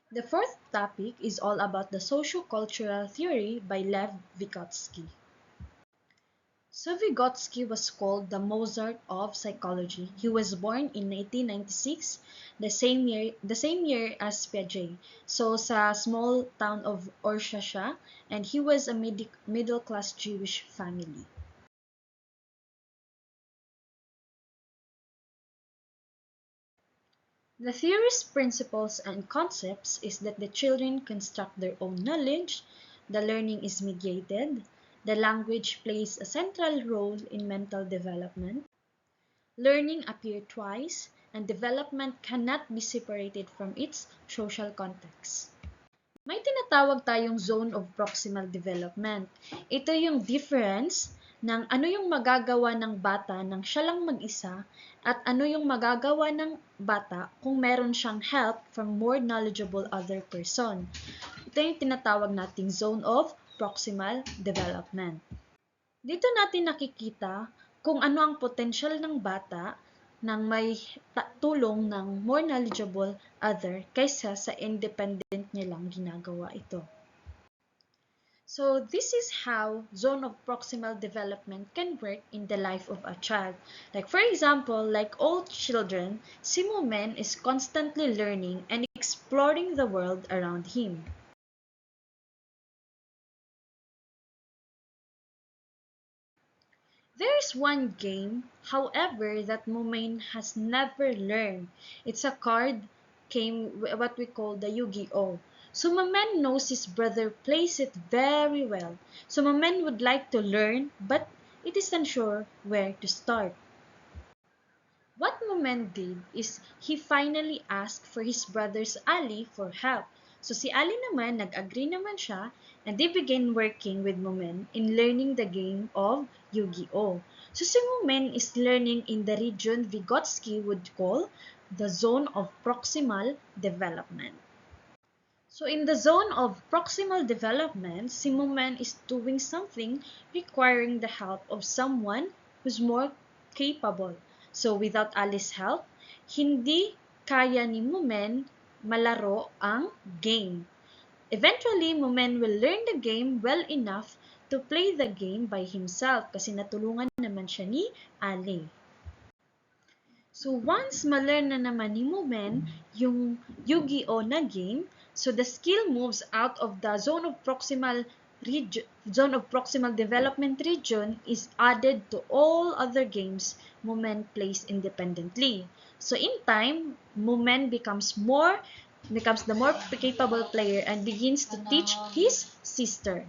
The fourth topic is all about the socio-cultural theory by Lev Vygotsky. So Vygotsky was called the Mozart of psychology. He was born in 1896, the same year as Piaget. So sa small town of Orsha, and he was a middle-class Jewish family. The theory's principles and concepts is that the children construct their own knowledge, the learning is mediated, the language plays a central role in mental development, learning appears twice, and development cannot be separated from its social context. May tinatawag tayong zone of proximal development. Ito yung difference ng ano yung magagawa ng bata nang siya lang mag-isa at ano yung magagawa ng bata kung meron siyang help from more knowledgeable other person. Ito yung tinatawag nating zone of proximal development. Dito natin nakikita kung ano ang potential ng bata nang may tulong ng more knowledgeable other kaysa sa independent nilang ginagawa ito. So this is how zone of proximal development can work in the life of a child. Like for example, like all children, si Mumen is constantly learning and exploring the world around him. There is one game, however, that Mumain has never learned. It's a card game, what we call the Yu-Gi-Oh! So Mumen knows his brother plays it very well. So Mumen would like to learn, but it is unsure where to start. What Mumen did is he finally asked for his brother's Ali for help. So si Ali naman, nag-agree naman siya, and they began working with Mumen in learning the game of Yu-Gi-Oh! So si Mumen is learning in the region Vygotsky would call the zone of proximal development. So in the zone of proximal development, si Mumen is doing something requiring the help of someone who's more capable. So without Ali's help, hindi kaya ni Mumen malaro ang game. Eventually, Mumen will learn the game well enough to play the game by himself kasi natulungan naman siya ni Ali. So once ma-learn na naman ni Mumen yung Yu-Gi-Oh na game, so the skill moves out of the zone of proximal development region is added to all other games Mumen plays independently. So in time, Mumen becomes the more capable player and begins to teach his sister.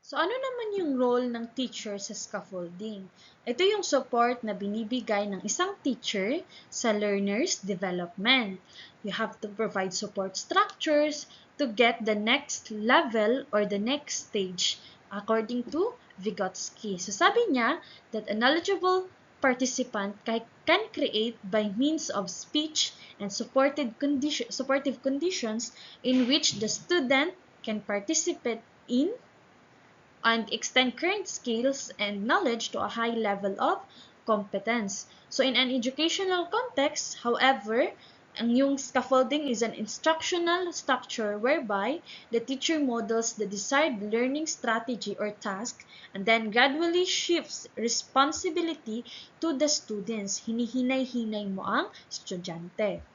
So ano naman yung role ng teacher sa scaffolding? Ito yung support na binibigay ng isang teacher sa learner's development. You have to provide support structures to get the next level or the next stage according to Vygotsky. So sabi niya that a knowledgeable participant can create by means of speech and supportive conditions in which the student can participate in and extend current skills and knowledge to a high level of competence. So in an educational context, however, ang yung scaffolding is an instructional structure whereby the teacher models the desired learning strategy or task and then gradually shifts responsibility to the students. Hinihinay-hinay mo ang estudyante.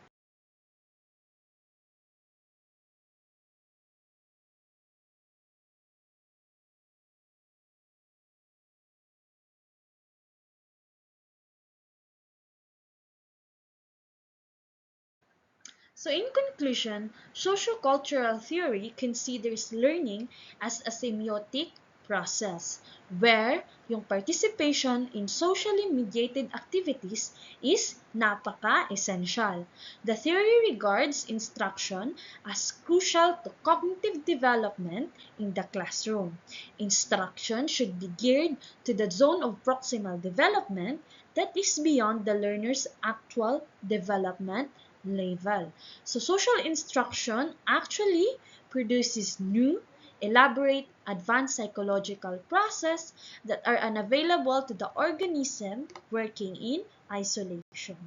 So in conclusion, sociocultural theory considers learning as a semiotic process where yung participation in socially mediated activities is napaka-essential. The theory regards instruction as crucial to cognitive development in the classroom. Instruction should be geared to the zone of proximal development that is beyond the learner's actual development level. So social instruction actually produces new, elaborate, advanced psychological process that are unavailable to the organism working in isolation.